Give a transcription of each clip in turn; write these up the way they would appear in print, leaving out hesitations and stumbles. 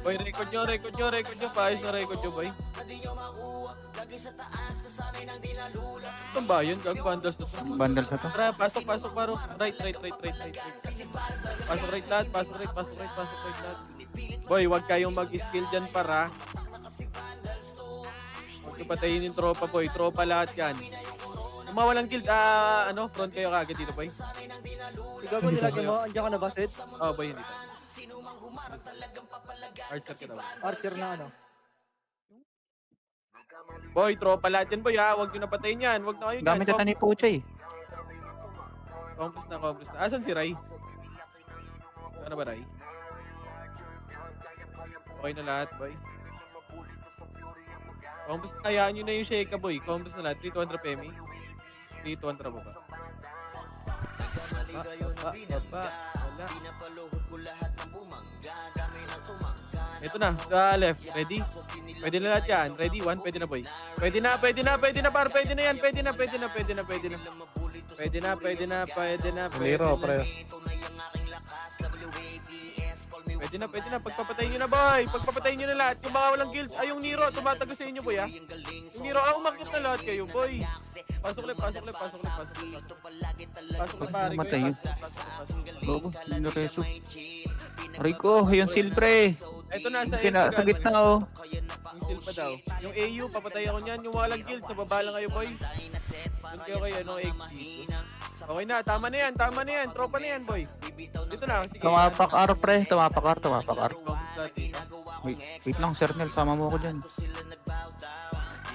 Boy, record nyo. Paayos na record nyo, boy. Itong ba yun? Gag, bundles na to. Bundle na to. Tara, pasok, paro. Right. Pasok right lahat. Boy, wag kayong mag-skill dyan, para. Huwag nyo patayin yung tropa, boy. Tropa lahat yan. Kung mawalang guild, front kayo kagad dito, boy. Ikaw ko nilagyan mo, andiyan ka na ba, Sid? Oh, boy, hindi pa. Archer ka daw. Archer na ano? Boy, tropa lahat yan, boy, ha. Huwag nyo napatayin yan. Huwag na kayo yan. Gamit ata ni Puchay. Compass na. Asan si Rai? Ano ba, Rai? Okay na lahat, boy. Compass na, hayaan nyo na yung Sheikah, boy. Compass na lahat. 3-200 PMI. 3-200 ba? Baba. Wala. Ito na, sa left. Ready? Pwede na lahat yan. Ready? 1, pwede na, boy. Pwede na, par. Pwede na yan. Pwede na. Liro, pre. Pwede na. Pagpapatayin nyo na, boy. Pagpapatayin nyo na lahat. Yung mga walang guilds. Ay, yung Nero. Tumatago sa inyo, boy, ha. Yung Nero. Umakit na lahat kayo, boy. Pasok lip, pare. Matay yun. Lobo, yung reso. Rico, yung silpre. Ito na, Sa gitna, oh. Yung seal pa daw. Yung AU, papatay ako niyan. Yung walang guild, sa baba lang kayo, boy. Doon kayo kayo, XP. Okay na, tama na yan. Tropa na yan, boy. Dito na, sige. Tumapak-ar, pre. Tumapak-ar. Wait lang, Sir Nel. Sama mo ako dyan.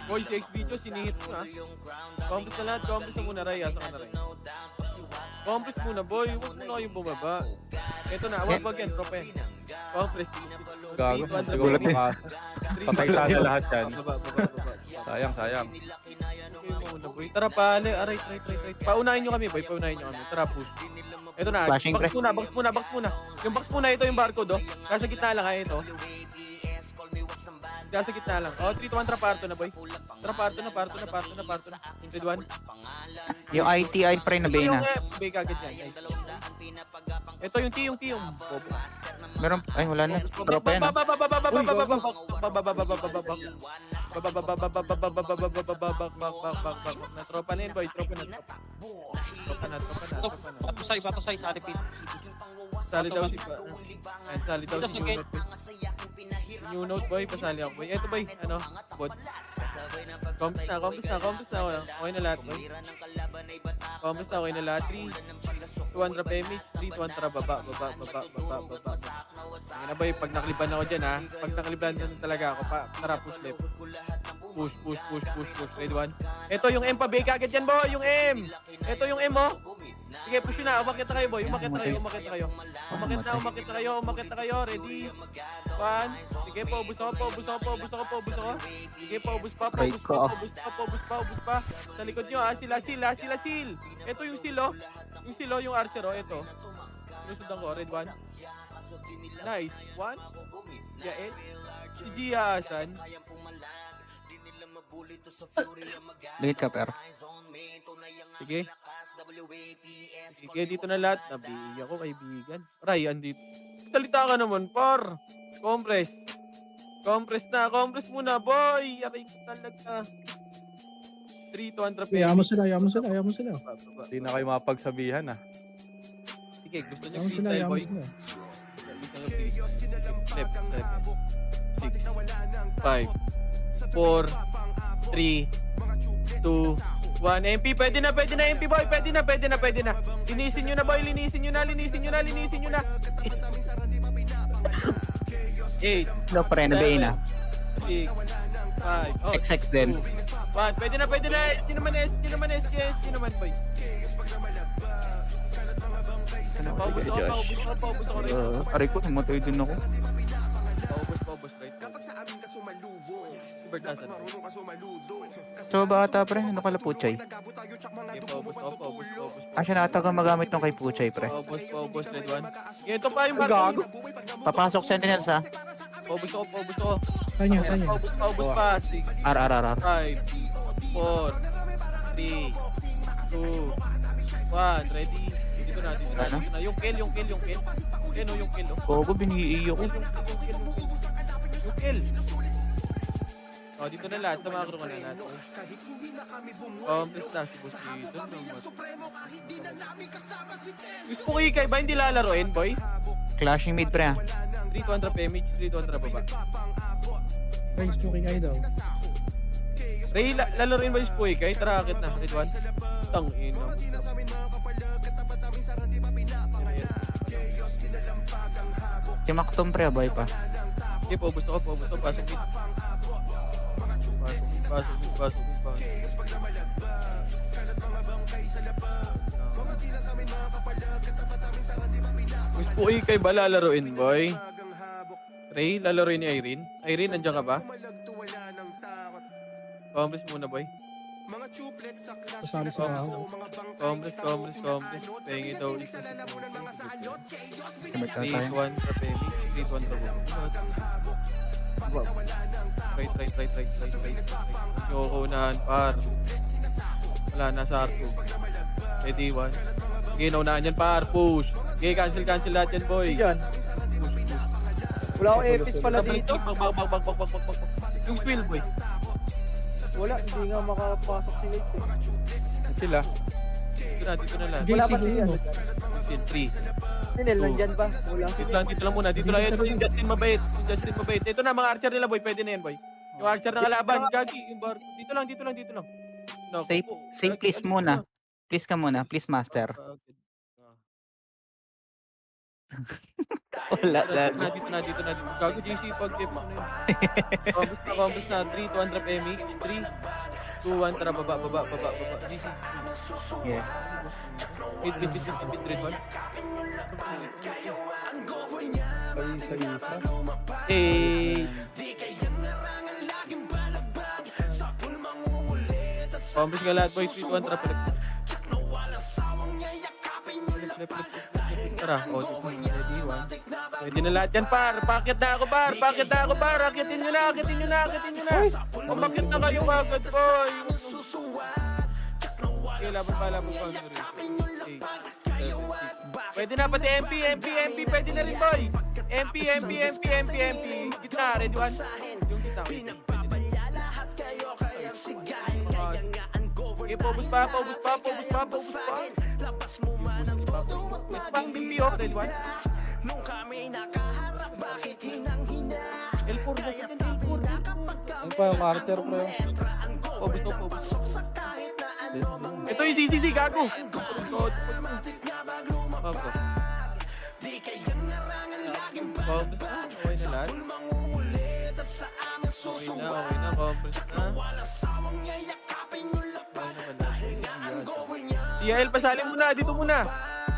Boy, si X-Video, sinihit mo, ha. Compass na lahat, compass na muna, Ray. Asa ka na, Ray? Compass muna, boy. Huwag mo na kayong bumaba. Ito na, wag yan, tropa yan. Compass. Gago. Gulat eh. Patay sana lahat yan. Baba. Sayang. Okay muna, boy. Tara, pale. Right. Paunahin nyo kami, boy. Tara, push. Ito na, Flashing, box muna. Yung box muna, ito yung barcode, oh. Nasa gitna lang, ha, ito. Nasa gitna lang. Oh, 3-2-1, traparto na, boy. Traparto na. Red 1. Yung ITI, pre, na bay na. Bay kagad yan. Ito yung T, yung bobo. Meron, ay, wala na. Tropa yan, ah. Na tropa na yun, boy. Tropa na. Patusay sa repeat. Sali daw si New note, boy. Pasali ako, boy. Eto, boy. Ano? Bot. Compass na. Okay na lahat, boy. Compass na, okay na lahat. 200 PMH. 200 baba. Ngayon na, boy. Pag nakliban ako dyan, ha. Pag nakliban na talaga ako, tara, push left. Push. Ready 1. Ito yung M pa, bay kagad yan, boy. Yung M. Ito yung M, oh. Sige, push na. Umakit na kayo, boy. Umakit na kayo. Ready? 1. Sige, paubos ako. Sige, paubos pa. Sa likod nyo, ha. Sila. Ito yung silo. Yung archer, oh. Ito. Sinusundan ko. Red 1. Nice. 1. Yael. Si Gia Hasan. Late ka, per. Sige, dito na lahat. Nabigyan ko, kaibigan. Ray, andito. Salita ka naman, par. Compress muna, boy. Aray ko talaga. 3-200 Ayaw mo sila. Hindi na kayo mapagsabihan, ah. Sige, gusto niyo freestyle, boy. Step. 6, 5, 4, 3, 2, 1. MP, pwede na MP, boy. Pwede na. Linisin nyo na, boy. Linisin nyo na. 8, No, pre, na bay na. 6, 5, XX din. 1. Pwede na. SG naman, boy. Paubos ako rin. Aray ko, namatay din ako. Paubos, right. Bird nasan. So, bata, pre, ano kala Puchay? Paubos. Siya natagang magamit nung kay Puchay, pre. Paubos, red 1. Ito pa yung barcode. Papasok Sentinels, ha? Paubos ako. Kanya. Paubos pa. 6, RRR. 5, 4, 3, 2, 1. Ready? Dito na. Yung kill. Ayun o, yung kill o. Gogo, biniiyo ko. Yung kill. O, dito na lahat. Sa macro ka na lahat. Basta si boss dito. Yung spooky kay ba hindi lalaroin, boy? Clashing mid pre ah. 300 PMH, 300 baba. Guys, okay kayo daw. Ray, lalaroin ba yung spooky kay? Tara, akit na. Red 1. Tang ina. Si Mactom pre, boy pa. Okay, paubos ako. Pasok mid. Pasok mid. Yung spooky kay ba lalaroin, boy? Ray, lalaroin ni Irene? Irene, nandiyan ka ba? Complex muna, boy. Kasali sa ako. Complex. Pengi daw. Sabag ka 3-1 tayo. sa Pengi. 3-1 sa Bubo. Try. Yung kukunahan, par. Wala, nasa R2. Ready, 1. Sige, naunahan yan, par. Push. Sige, cancel lahat yan, boy. Diyan. Wala akong epis pala dito. Bag. Yung spill, boy. Wala, hindi nga makapasok si Nate eh. Sila. Dito na lahat. Wala pa siya. Spill, 3. Sinel, nandyan pa. Wala. Dito lang muna. Dito lang. Ito yung Justin mabait. Ito na, mga archer nila, boy. Pwede na yan, boy. Yung archer na kalaban. Gagi. Yung bar. Dito lang. No, Safe please muna. Please ka muna. Please master. Wala gago. Dito na. Gago, JC, pag tip mo na yun. Combos na. 3, 200 PMH. 3, 2, 1, tara, baba. JC. Yeah. Mid, red 1. Eh. Combos ka lahat, boy. 3, 2, 1, tara, palit. Tara, ready, 1. Pwede na lahat yan, par. Pakit na ako, par. Akitin nyo na. Umakit na kayo agad, boy. Okay, laban pa. Pwede na pati MP. Pwede na rin, boy. MP. Gitna, ready, 1. Yung gitna, pwede na. Okay, paubos pa. Pang BPO, red 1. L4 ba yan? L4. Ano pa yung archer pre? Paubos. Ito yung CCC, gago. Paubos na. Okay na lahat. Okay na. Paubos na. Si Yael, pasali muna.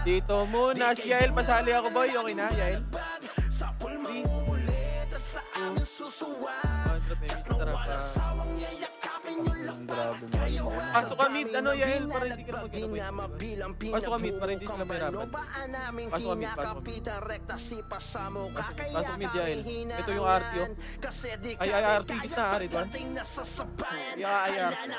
Dito muna. Si Yael, pasali ako, boy. Okay na, Yael? 3, 2, 1, tara pa. Grabe mo kayo. Pasok ka mid, Yael, para hindi ka na mag-inabay. Pasok ka mid, para hindi sila mahirapan. Pasok mid, Yael. Ito yung RTO. Ay, RT, gitna, red 1. Ay, RT.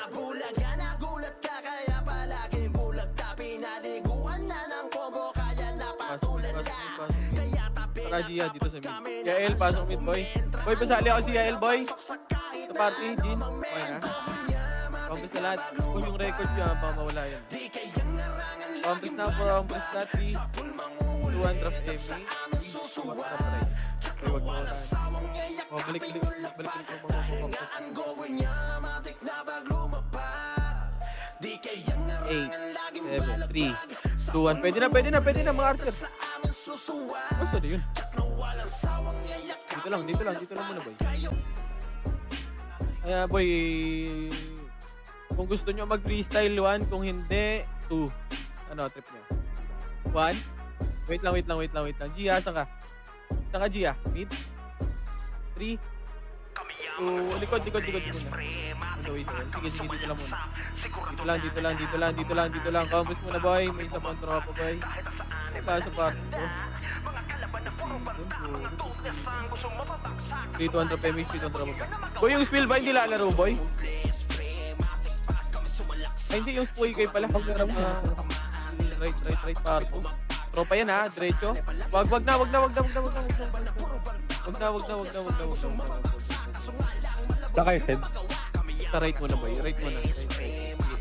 Tara, Gia, dito sa mid. Yael, pasok mid, boy. Boy, pasali ako si Yael, boy. Sa party, Jin. Okay na. Complex na lahat. Kung yung record nyo, baka mawala yan. Complex na, 3, 200 MA. Okay, wag mawala. Balik. 8, 7, 3, 2, 1. Pwede na mga archer. Basta na yun. Dito lang muna, boy. Kaya, boy, kung gusto nyo mag-freestyle 1, kung hindi, 2. Ano, trip nyo? 1? Wait lang. Gia, saan ka? Gia? Mid? 3? 2, likod muna. Wait. Sige, dito lang muna. Dito lang. Combos muna, boy. May isa pang tropa, boy. Sa part ko. 300 PMH, 300 tropa. Boy, yung spill ba hindi lalaro, boy? Ay, hindi yung spoy kayo pala. Right, part ko. Tropa yan ha, diretso. Wag na. Wag na. Sa kayo, Ted. Sa right mo na boy, right mo na.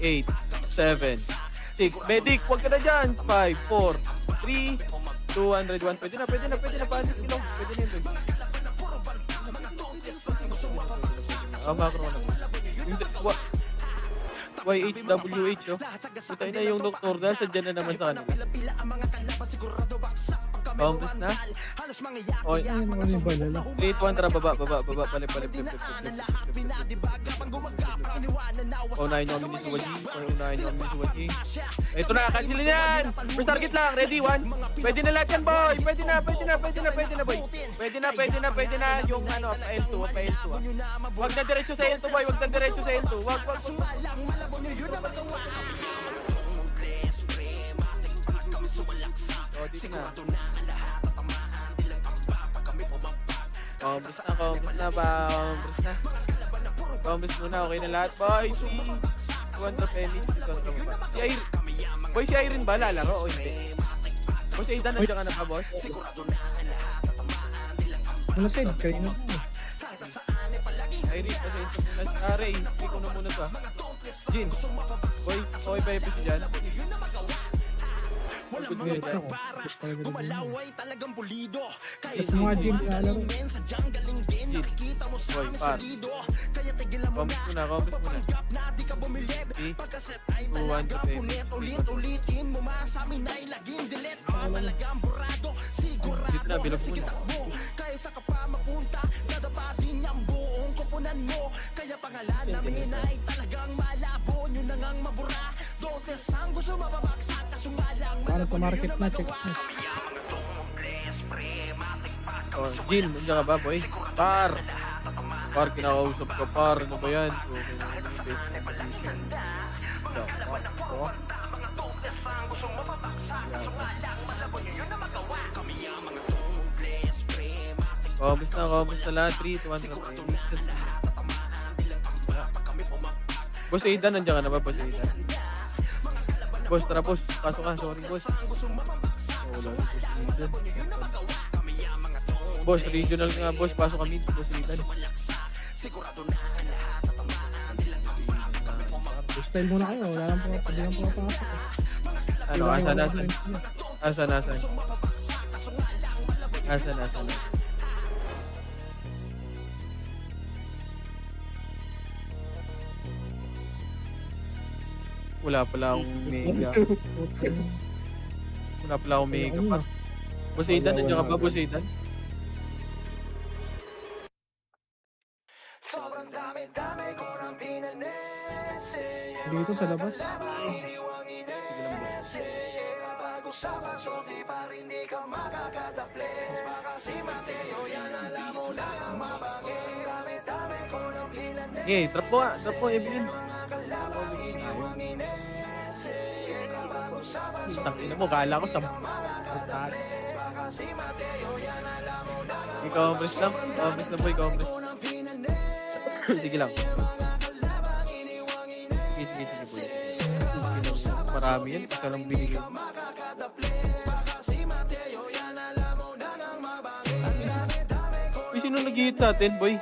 8, 7, 6. Medic, wag ka na dyan. 5, 4, 3, 201. Pwede na. Paano kilo? Pwede na yun. Macro na. YHWH, oh. Putay na yung nocturnal, sadyan na naman sa kanila. Bombs na. O, 8-1, tara, baba, palip. O, unahin nyo kami ni Suwaji. Ito na, cancel na yan! First target lang, ready, 1. Pwede na lahat yan, boy! Pwede na, boy! Pwede na, yung ano, pa-L2, ah. Wag na diretso sa L2, boy! Wag. O, dito na. Combos muna, okay na lahat, boy. Si 200 pennies. Si Irene ba lalaro o hindi? Boss Aidan, nandiyan ka na pa, boss? Ano, Ted? Kayo na. Irene, pasensya muna si Ray. Hindi ko na muna to. Jin, boy, okay ba yung dyan? Good ka dyan. Sa mga gym na alam. Boy, par. Combos muna. See? 2-1 to dito na, bilog muna. Paano pa-market na? Check na. Oh, Jin, nandiyan ka ba, boy? Par, kinakausap ka, par. Ano ba yan? Kamusta lahat? 3, 2, 1, Boss Aidan, nandiyan ka na ba, Boss Aidan? Boss, tara, boss. Pasok ka, sorry, boss. Wala na, Boss Aidan. Boss, regional nga, boss. Pasok kami, Boss Aidan. Style muna kayo. Wala lang po papasok. Ano, asan? Wala pala akong mega. Pa. Boss Aidan, nandiyan ka ba, Boss Aidan? Dito sa labas. Okay, drop mo, Evelyn. Tangina mo, kala ko sa... Ikaw, boy, Sige lang. Sige, boy. Marami yan, isa lang binigyan. Uy, sino nag-hit sa atin, boy?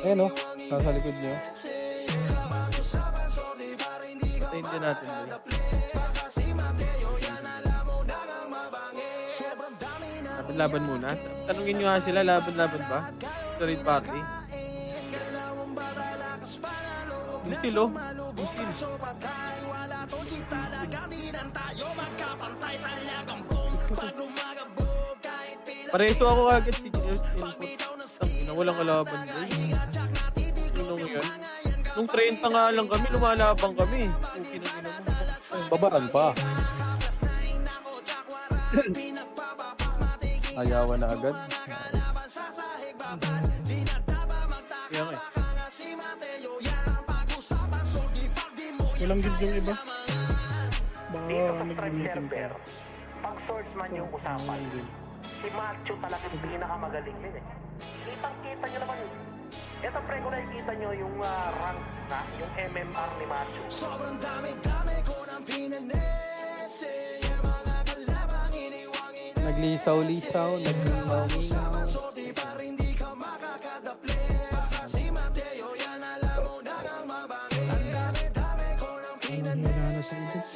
Ayan o. Nasa likod niyo. Patayin din natin, boy. Laban muna. Tanungin nyo nga sila, laban ba? Sa raid party. Musil, oh. Pareso ako agad si input. Walang kalaban, boy. Nung yun. Nung 30 nga lang kami, lumalabang kami. Okay na naman. Babaan pa. Ayawan na agad. Kaya nga eh. Walang guild yung iba. Baka Dito sa Stripe nag-meeting pa. server, pag swords man yung usapan, si Macho talagang pinakamagaling din eh. Kitang-kita nyo naman. Ito pre, kung nakikita nyo yung rank na, yung MMR ni Macho. Sobrang dami ko ng pinanes, Naglisaw-lisaw, naglingaw-lingaw. Ano na sa isip ko?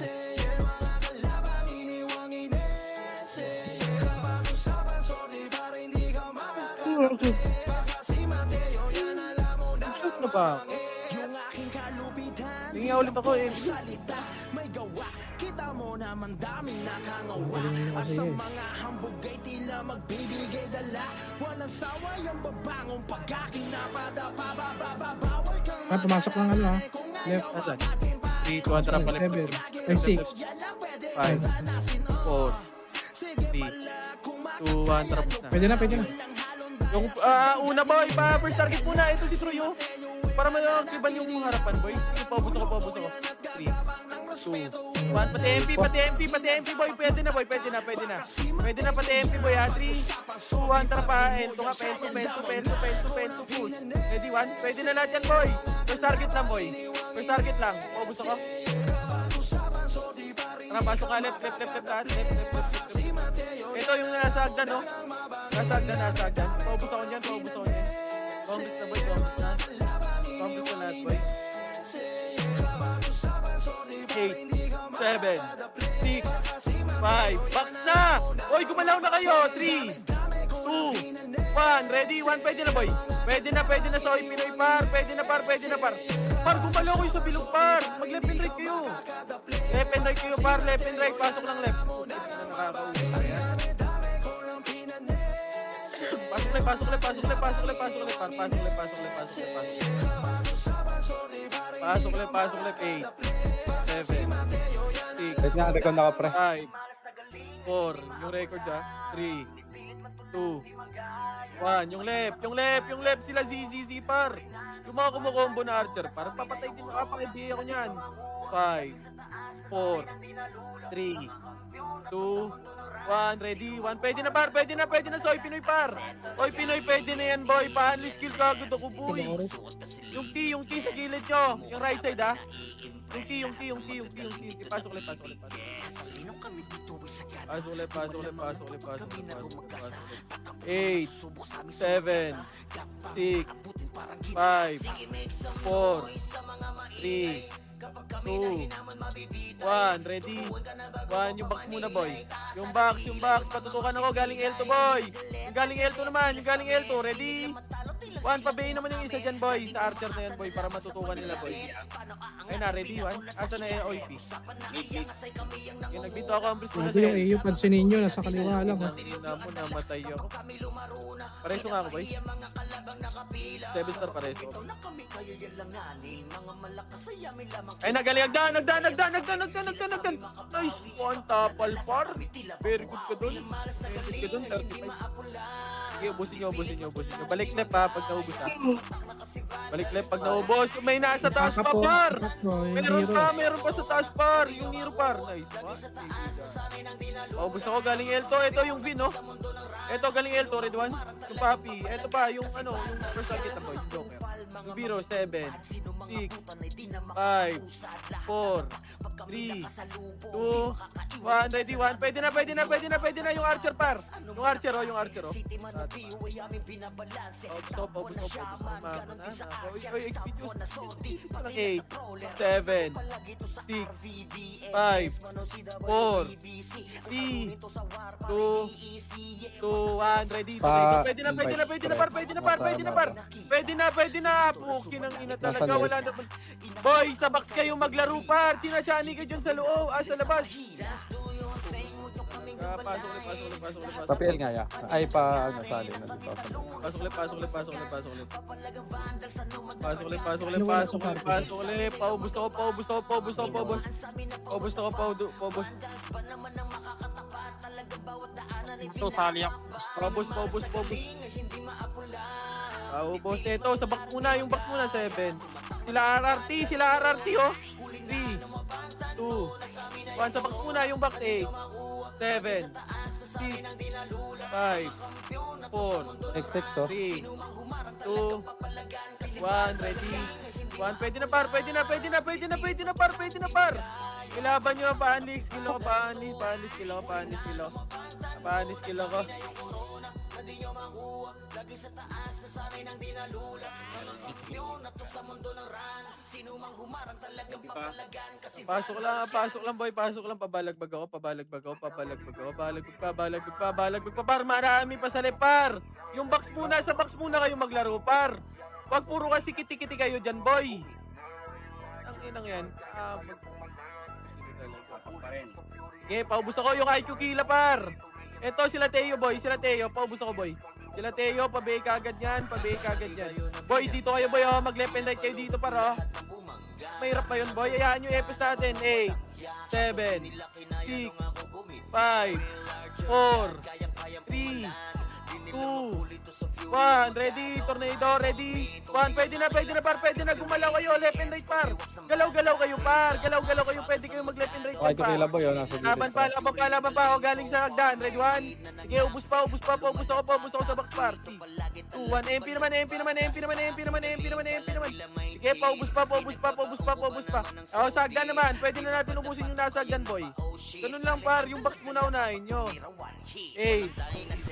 Shoot na ba ako? Hingi ulit ako eh. Ah, pumasok lang ano ha. Left. Nasaan? 3, 2, trap pala. 7. Ay, 6. 5, 4, 3, 2, 1, trap na. Pwede na, pwede na. Yung una boy, first target muna. Ito si Troy oh. Para mag-iban yung harapan boy. Sige, paubos ako. 3, 2, 1. Pati MP boy. Pwede na boy, pwede na. Pwede na pati MP boy ha. 3, 2, 1, trap ha. Ento ka, penso, push. Ready, 1. Pwede na lahat yan boy. First target lang boy. First target lang. Paubos ako. Tara, pasok ka. Left. Ito yung nasa hagdan no. Nasa hagdan. Paubos ako dyan. Congress na boy, Congress na lahat boy. 8, 7, 6, 5, box na! Oy, gumalaw na kayo! 3, 2, 1, ready? 1, pwede na boy. Pwede na, soy, Pinoy par. Pwede na par. Par, gumalaw kayo sa bilog par. Mag left and right kayo. Par, left and right. Pasok lang left. Nakakausap na yan. Pasok left. Par, pasok left. Pasok left. 8, 7, 6, Wait nga, record na ka pre. 5, 4, yung record 3, 2, 1, yung left, sila ZZZ par. Yung mga kumukombo na archer, parang papatay din, makapakidea ko niyan. 5, 4, 3, 2, 1, ready, 1, pwede na par, pwede na, soy, Pinoy par. Oy, Pinoy, pwede na yan boy, paano skill ka, agad ako boy. Yung T sa gilid nyo, yung right side ha. Yung T. Pasok ulit. Pasok ulit. 8, 7, 6, 5, 4, 3, 2, 1, ready? 1, yung box muna boy. Yung box, patutukan ako, galing L2 boy. Yung galing L2 naman, ready? 1, pabayin naman yung isa dyan boy, sa archer na yan boy, para matutukan nila boy. Ayun na, ready 1? Asa na yung OIP? Yung nagbito ako, ang bris ko na Ito yung EU, pansinin nyo, nasa kaliwa lang ha. Namatay ako. Pareso nga ako boy. 7 star pareso. Ay, nagaling, nagdan. Nice, 1 tapal par. Very good ka dun. 35. Sige, ubusin nyo. Balik left ha, pag naubos ha. Balik left pag naubos. May nasa taas pa par. Meron pa sa taas par. Yung hero par. Nice. Ubos ako, galing L2. Ito yung Vin, no? Ito, galing L2, red 1. Yung Papi. Ito pa, yung first target na boy, yung Joker. Yung Biro, 7, 6, 5, 4, 3, 2, 1, ready, 1. Pwede na yung archer par. Yung archer, oh. Ubos ako. Oy, XP juice. 8, 7, 6, 5, 4, 3, 2, 1, ready. Pwede na. Pukin ang ina talaga. Wala na. Boy, sa box kayo maglaro par. Tinachani ka dyan sa loob. Sa labas. Pasok ulit. Papel nga ya. Ay pa sali na dito. Pasok ulit. Paubos ako. Ito, sali ako. Paubos. Paubos. Ito, sa back muna. Yung back muna, 7. Sila RRT, oh. 3, 2, 1. Sa back muna, yung back 8, 7, 6, 5, 4, XX to. 3, 2, 1, ready. 1, pwede na par, pwede na par. Kilaban nyo, panis, skill ako, panis, skill ako. Pasok lang boy, pabalagbag ako, par, marami pa sa par. Yung box muna, sa box muna kayo maglaro, par. Wag puro kasi kiti-kiti kayo dyan, boy. Ang inang yan. Okay, paubos ako yung IQ kila, par. Eto, sila Teo, boy. Paubos ako, boy. Sila Teo, pabay kagad yan. Boy, dito kayo, boy, oh. Mag-left and right kayo dito, par, oh. Mahirap pa yun, boy. Ayahan yung EPS natin. 8, 7, 6, 5, 4, 3, 2, 1, ready, tornado, ready. 1, pwede na par, pwede na gumalaw kayo, left and right par. Galaw-galaw kayo par, pwede kayo mag left and right par. Laban pa, ako galing sa hagdan, ready 1. Sige, ubus ako sa box par. 2, 1, MP naman. Sige, paubos pa. Ako sa hagdan naman, pwede na natin ubusin yung nasa hagdan, boy. Ganun lang par, yung box muna unahin nyo. 8,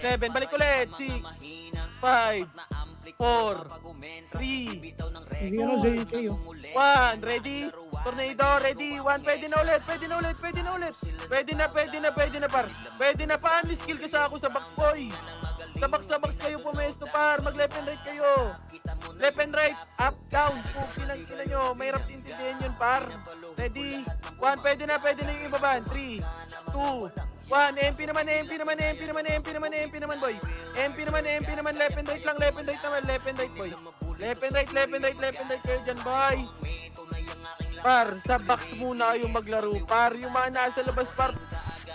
7, balik ulit, 6, 5, 4, 3, Hindi ano, JK oh. 1, ready? Tornado, ready? 1, pwede na ulit. Pwede na par. Pwede na pa, skill ka sa ako sa box, boy. Sa box kayo pumesto par, mag left and right kayo. Left and right, up, down, kinang nyo. Mahirap intindihin yun par. Ready? 1, pwede na yung ibaban. 3, 2, 1, MP naman, boy. MP naman, left and right boy. Left and right kayo dyan, boy. Par, sa box muna yung maglaro, par. Yung mga nasa labas, par,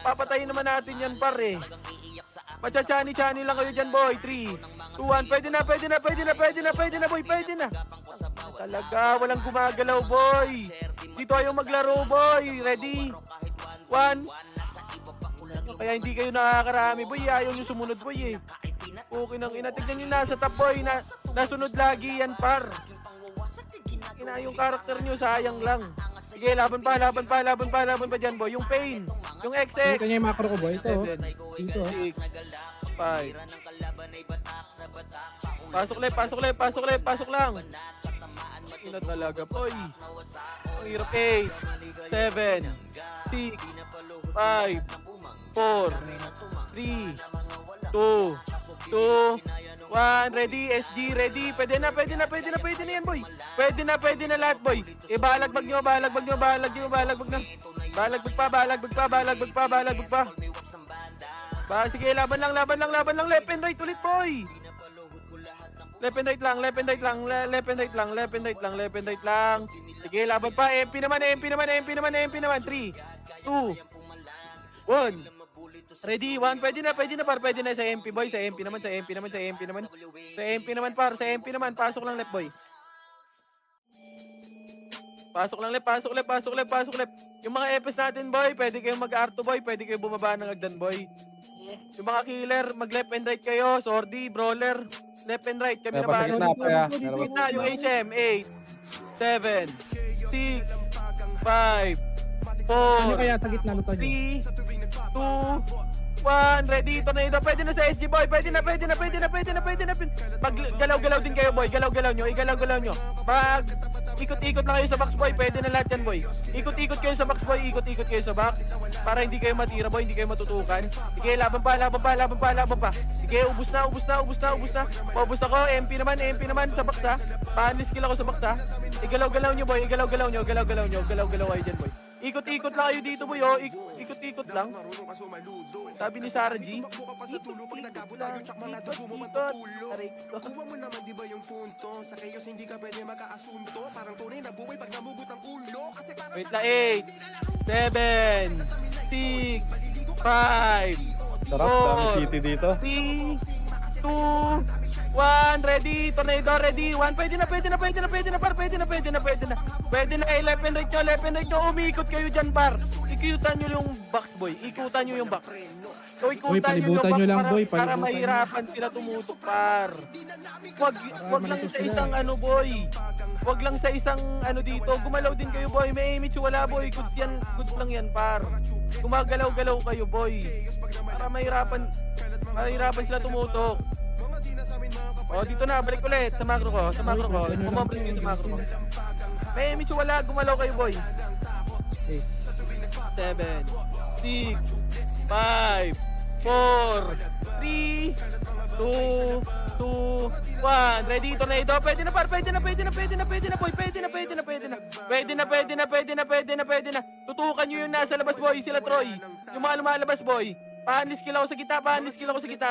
papatayin naman natin yan, par, eh. Pacha-chani-chani lang kayo dyan, boy. 3, 2, 1, pwede na, boy. Pwede na. Talaga, walang gumagalaw, boy. Dito kayo maglaro, boy. Ready? 1. Kaya hindi kayo nakakarami, boy. Ayaw nyo sumunod, boy, eh. Okay nang ina. Tignan nyo nasa top, boy. Nasunod lagi yan, par. Ina, yung karakter nyo, sayang lang. Sige, laban pa dyan, boy. Yung pain, yung XX. Dito niya yung macro ko, boy. Ito, oh. 7, Dito, oh. 6, 5. Pasok lang. Ina talaga, boy. Ang hirap. 8, 7, 6, 5, 4, 3, 2, 1, ready, SG, ready. Pwede na yan, boy. Pwede na lahat, boy. Balagbag nyo. Balagbag pa. Sige, laban lang. Left and right ulit, boy. Left and right lang. Sige, laban pa. MP naman. 3, 2, 1. Ready, 1. Pwede na par. Pwede na sa MP, boy. Sa MP naman. Par. Sa MP naman. Pasok lang left, boy. Pasok left. Yung mga EPS natin, boy, pwede kayong mag-R2, boy. Pwede kayong bumaba ng hagdan, boy. Yung mga killer, mag-left and right kayo. Sordi, brawler. Left and right. Kami na ba? Gitna, yung HM. 8, 7, 6, 5, 4, Ano kaya sa gitna lupa 3, niyo? 2, 1, ready, tornado. Pwede na sa SG, boy. Pwede na. Galaw-galaw din kayo, boy. Igalaw-galaw nyo. Ikot-ikot lang kayo sa box, boy. Pwede na lahat yan, boy. Ikot-ikot kayo sa box, boy. Ikot-ikot kayo sa box. Para hindi kayo matira, boy. Hindi kayo matutukan. Sige, laban pa. Sige, ubus na. Paubos ako. MP naman sa box, ha. Panis skill ako sa box, ha. Igalaw-galaw nyo, boy. Galaw-galaw kayo dyan, boy. Ikot-ikot lang kayo dito, boy, oh. Ikot-ikot lang. Sabi ni Sarah G. Ikot. Aray ko. Kuha mo naman di ba yung punto? Sa chaos hindi ka pwede magkaasunto. Parang tunay na buhay pag namugot ang ulo. Kasi para Wait sa lang, 8, 7, 6, 5, Sarap, dami city dito. 3, 2, 1, ready, tornado, ready. 1, pwede na, par. Pwede na. Left and right nyo, umikot kayo dyan, par. ikutan nyo yung box, boy. Ikutan nyo yung box. So, Boy, ikutan nyo yung palibutan box nyo lang, boy. para Palibutan nyo. mahirapan sila tumutok, par. Wag lang malito sa sila. isang ano, boy. Wag lang sa isang ano dito. Gumalaw din kayo, boy. May image wala, boy. Goods lang yan, par. Gumagalaw-galaw kayo, boy. Para mahirapan sila tumutok. Oh, dito na, balik ulit sa macro ko. Kumabring nyo sa macro ko. May image wala, gumalaw kayo, boy. 7, 6, 5, 4, 3, 2, 1. Ready, tornado. Pwede na, par. Pwede na, boy. Pwede na. Tutukan nyo yung nasa labas, boy. Sila Troy. Yung mga lumalabas, boy. Pahanlis kill ako sa gitna,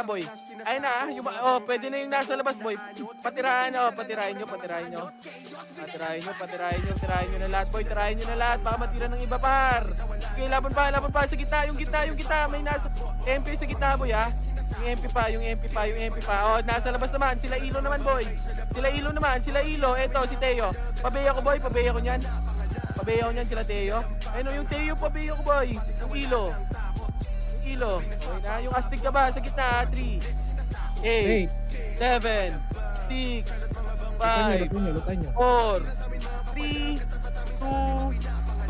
boy. Ayun na, pwede na yung nasa labas, boy. Patirahin nyo na lahat, boy. Tirahin nyo na lahat, baka matira ng iba, par. Okay, laban pa, sa gitna, yung gitna, may nasa, MP sa gitna, boy, ha. Yung MP pa. Oh, nasa labas naman, sila Ilo naman, boy. Sila Ilo, eto, si Teo. Pabeya ko, boy, pabeya ko niyan, sila Teo. Ayun, yung Teo, pabeya ko, boy. Yung Ilo. Okay na, yung astig ka ba sa gitna? 3, 8, 7, 6, 5, Lutan nyo. 4, 3,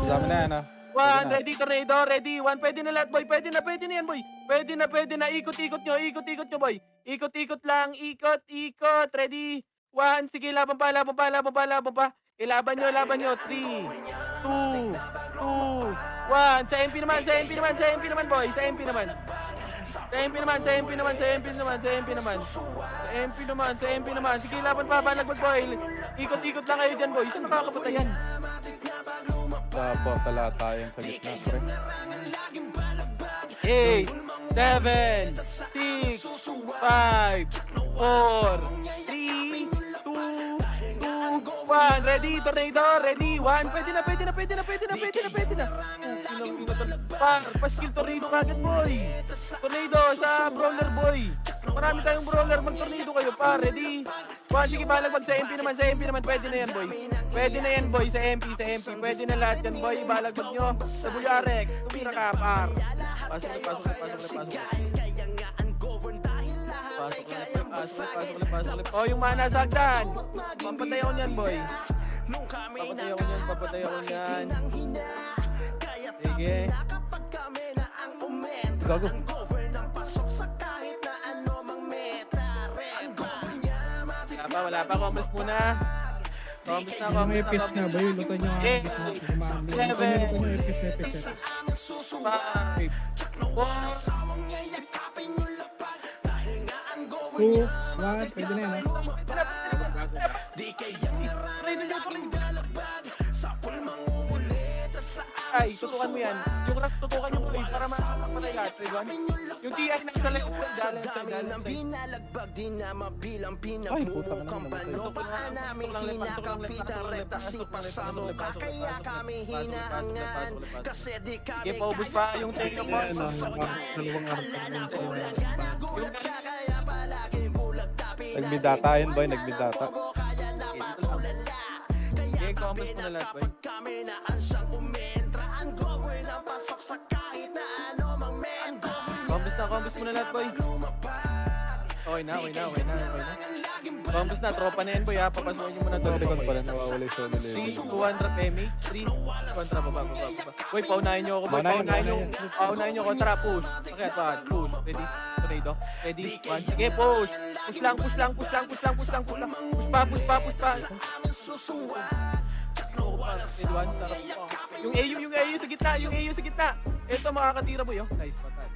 2, Dami na yan, 1. Ready, tornado, ready. 1, pwede na lahat, boy. Pwede na yan, boy. Pwede na. Ikot nyo, boy. Ikot lang. Ikot. Ready. 1, sige, laban pa. Ilaban nyo. 3, 2, 1. Sa MP naman, boy. Sa MP naman. Sige, laban pa, balagbag, boy. Ikot lang kayo dyan, boy. Saan nakakapatayan? Tapos tala tayong sa gitna, pre. 8, 7, 6, 5, 4, 3, 2, 1. Ready, tornado, ready. 1, pwede na. Paskill tornado kagad, boy. Tornado sa brawler, boy. Marami tayong brawler, mag-tornado kayo, pa. Ready? 1, sige, balagbag sa MP naman. Pwede na yan, boy. Sa MP. Pwede na lahat yan, boy. Balagbag nyo. Sa WRX. Tumira ka, par. Pasok na. Pasok na. Oh, yung mana sa hagdan. Papatay ako niyan, boy. Papatay ako niyan. Sige. Gago. Wala pa. Commerce muna. Yung epis na, boy. Lutan nyo ang gitna. Lutan nyo epis. 5, 4, 2, 1, pwede na yan, Ay, tutukan mo yan. Yung rock, tutukan nyo, boy, para makapagpatay lahat. Yung TI na sa left, dalan sa Ay, puta ka naman. Sige, paubos pa yung take mo. Dalawang araw. Nagmidata yun, boy. Nagmidata. Sige, comments mo na lahat, boy. Comments mo na lahat, boy. Okay na. Comments na, tropa na yan, boy, ha. Papasukin nyo muna Sa tropa, likod boy. pala, nawawala yung solo level. 3, 200 MH, 3, 200, baba. Boy, paunahin nyo ako, boy. Paunahin nyo ako. Tara, push. Okay, push. Ready? Tornado. Ready? 1. Sige, push. Push lang. Push pa. Yung AU sa gitna. Ito, makakatira, boy, oh. Nice, patay.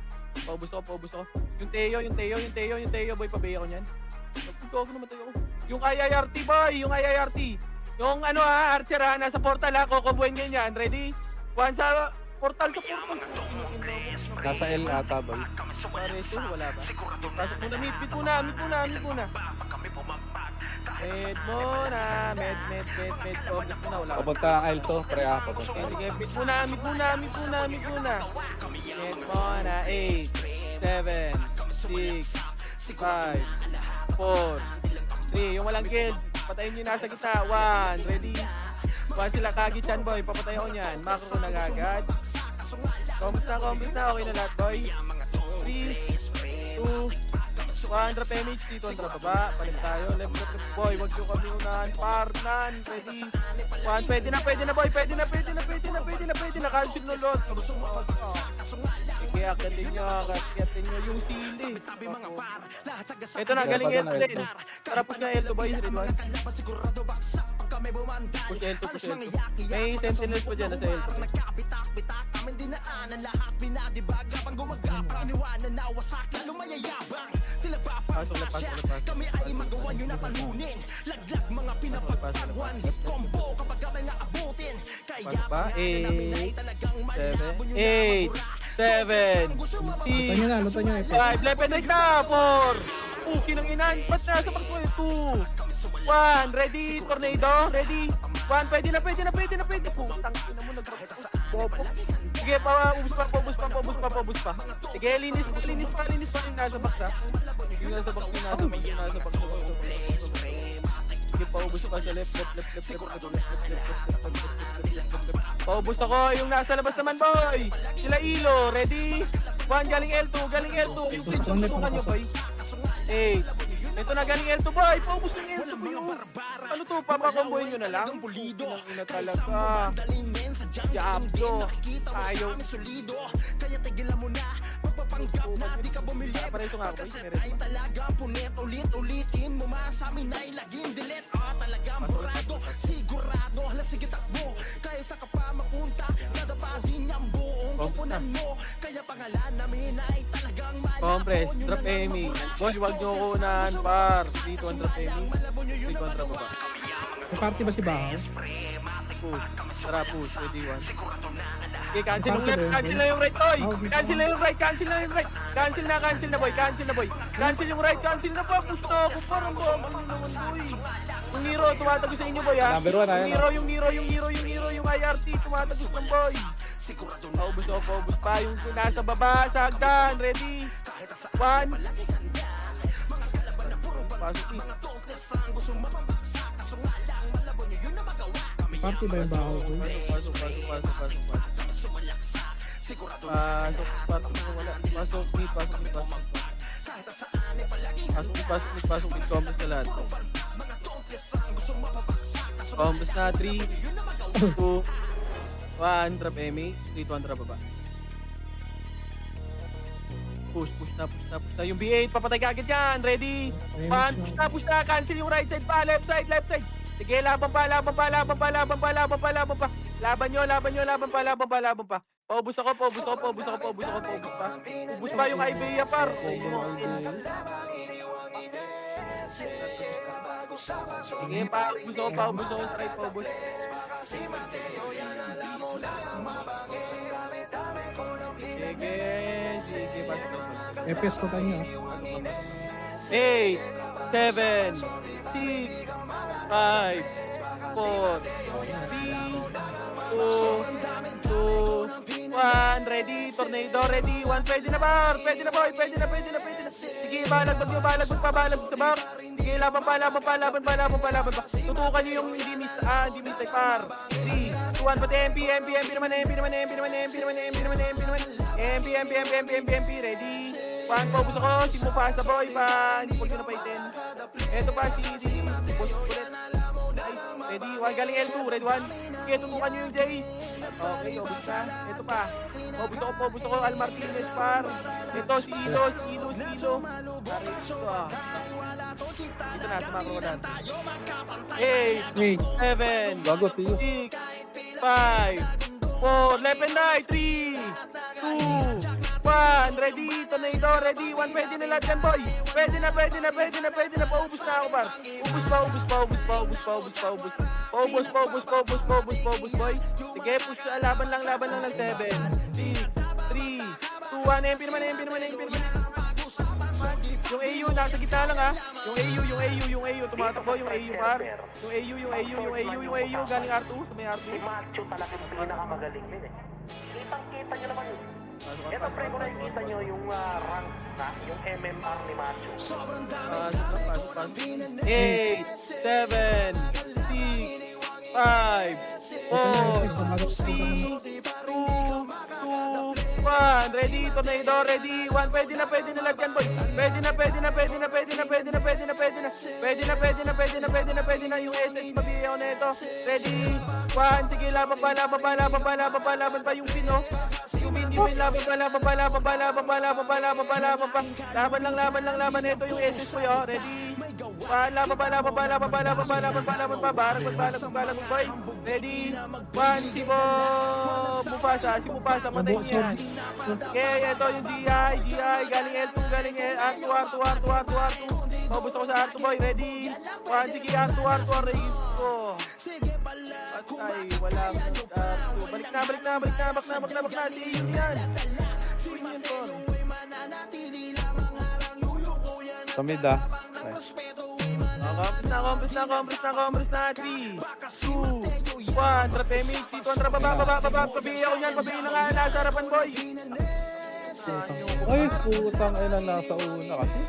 Paubos ako. Yung Teo, boy, pabeya ko niyan. Nagputo naman tayo. Yung IIRT, boy, Yung Archer, ha, nasa portal, ha, kukubuhin ganyan. Ready? 1 sa portal. Nasa L ata, boy. Pareso, wala ba? Pasok muna, meet muna. Med muna. Wala ba? Papunta ang L to, pre, papunta. Sige, meet muna. Med muna. 8, 7, 6, 5, 4, 3. Yung walang kill, patayin nyo nasa gitna. 1, ready? 1 sila kagit yan, boy. Papatay ako niyan. Macro ko na agad. Kombos na, okay na lahat, boy. 3, 2, 1, drop image, dito ang drop baba, palim tayo, left, boy, wag nyo kami unahan, parnan, ready, 1, pwede na, boy, pwede na, cancel no lot, sige, akitin nyo yung sili, ito na, galing L2 din, tara push na L2, boy, ready, boy, push L2, may sentinels pa dyan, nasa L2, pasok na. Pasok ba? 8, 7, 6, Luto nyo, 5, left and right na, 4, puki ng inan, ba't nasa pagpo, 2, 1, ready, tornado, ready, 1, pwede na, putang ina mo, nag-bobo. Sige, ubus pa. Sige, linis pa rin nasa box, ha. Yung nasa box. Sige, paubos pa sa left. Paubos ako, yung nasa labas naman, boy. Sila Ilo, ready? 1, galing L2. Yung tutukan nyo, boy. 8. Ito na, galing L2, boy. Paubos ng L2, boy. Ano to, papakombohin nyo na lang? Putinang ina talaga. Diablo. Ayaw. Para ito nga ako, Compress, drop Amy. Boy, wag nyo ko unahan, par. Dito ang drop Amy. Dito ang drop baba. May party ba si Bahaw? Push. Tara, push. Ready, 1. Okay, cancel yung left. Cancel na yung right, boy. Cancel na yung right. Cancel na, boy. Cancel yung right. Cancel na pa. Push na ako. Parang ba? Ano naman, boy? Yung Nero, tumatago sa inyo, boy, ha? Number 1, ayun. Yung Nero, yung IRT, tumatagos ng boy. Paubos pa. Yung nasa baba, sa hagdan. Ready? 1. Pasok, Party ba yung Bahaw ko? Pasok. Pasok, combos na lahat. Combos na, 3, 2, 1, drop MA, 3, 2, 1, drop baba. Push na. Yung B8, papatay ka agad yan. Ready? 1, push na. Cancel yung right side pa, left side. Sige, laban pa. Laban pa. Paubos ako pa. Ubus pa yung Ibea, par. Sige, paubos ako. Try paubos. Sige, pasok. FPS ko tayo nyo. 8, 7, 6, 5, 4, 3, 2, 1, ready, tornado, ready, 1, pwede na bar, pwede na boy, pwede na. Sige, balag sa bar. Sige, laban pa. Tutukan nyo yung hindi miss ay par. 3, 2, 1, pati MP naman, MP, ready. 1, paubos ako, simo pa sa boy pa, hindi po na paitin. Eto pa, si boss ulit. Ready, 1, galing L2, red 1. Sige, tutukan nyo yung Jace. Okay, paubos ka. Eto pa, paubos ako, Al Martinez par. Ito, si Ilo. Pare, ito Dito na, tumakro ko natin. 8, 7, 6, 5, 4, left and right, 3, 2, 1, ready, tornado, ready, 1, pwede na lahat yan, boy. Pwede na, paubos na ako, par. Paubos, boy. Sige, push na, laban lang ng 7, 6, 3, 2, 1, MP naman. Yung AU, nasa gitna lang, ha. Yung AU, tumatakbo, yung AU, par. Yung AU, galing R2, sa may R2. Si Macho talaga yung pinakamagaling yun, eh. Kitang-kita nyo naman yun. Ito, pre, kung nakikita nyo yung rank na, yung MMR ni Macho. Pasok. 8, 7, 6, 5, 4, 3, 2, 1, 1, ready, tornado, ready, 1, pwede na lahat yan, boy. Pwede na yung SS, mabiyaw na ito. Ready, 1, sige, laban pa yung pino. Yung pin, laban pa. Laban lang, ito yung SS ko, yo. Ready, 1, laban pa, balag, boy. Ready, 1, si Mufasa, patay niya yan. Okay, ito yung GI, galing L2, galing R2. Paubos ako sa R2, boy. Ready, 1, sige, R2, raise ko. Patay, walang R2. Balik na, bakna, di yun yan. Yun po. Tamid ah. Compres na. 3, 2, 1. Trapemik, kontra baba. Pabihi ako niyan, pabihi na nga. Nasa harapan, boy. Ay, putang ina, nasa una kasi.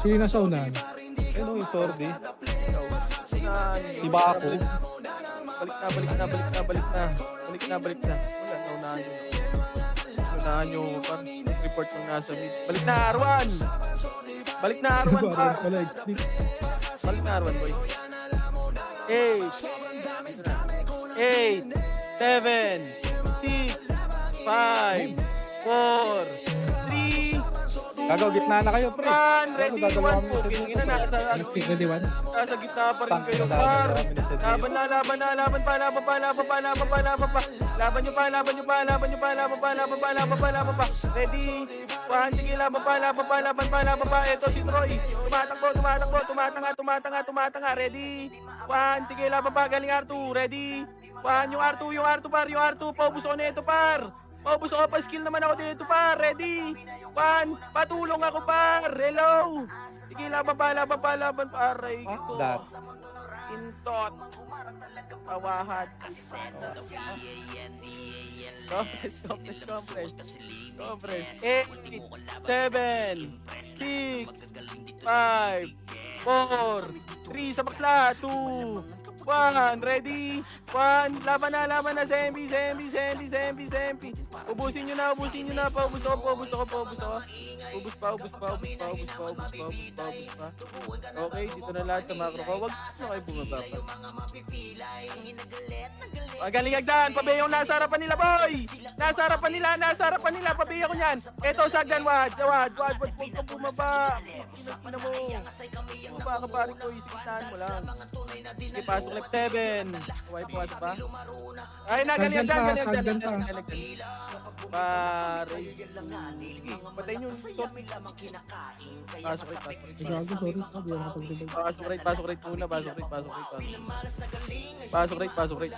Sino nasa unahan? Ano yung sordi? Iba ako. Balik na. Wala, naunahan yung report ng nasa mid. Balik na, Arwan, par. Wala, sleep. Balik na, Arwan, boy. 8, 7, 6, 5, 4, 3, 2, Gagaw, gitna na kayo, pre. 1, ready, 1, Gagawa mo. Pugin na, nasa Ready, 1? nasa gitna pa rin kayo, par. Laban pa. Laban pa. Ready, 1, sige, laban pa. Ito si Troy. Tumatanga. Ready, 1, sige, laban pa. Galing R2. Ready, 1, yung R2, par. Paubos ko na ito, par. Paubos ako, pa-skill naman ako dito, par. Ready, 1, patulong ako, par. Hello. Sige, laban pa. Aray ko. that. Intot. Pawahan. Compress. 8, 7, 6, 5, 4, 3, sa bakla. 2, 1, ready. 1, laban na. Zembi. Ubusin nyo na. Paubos ako. Ubus pa. Okay, dito na lahat sa macro ko. Wag na kayo bumaba pa. Magaling agdan. Pabiyo nasa harapan nila, boy. Nasa harapan nila. Pabiyo ko niyan. Eto, sagdan. Wad. Huwag ka bumaba. Ina mo. Bumaba ka, pare ko. Isikitaan mo lang. Sige, pasok left 7. Huwag pumasok pa. Ay, galing agdan. Pare. Sige, patay nyo. Pasok right. Gago, sorry. Hindi ako nakapagdagdag. Pasok right muna. Pasok right.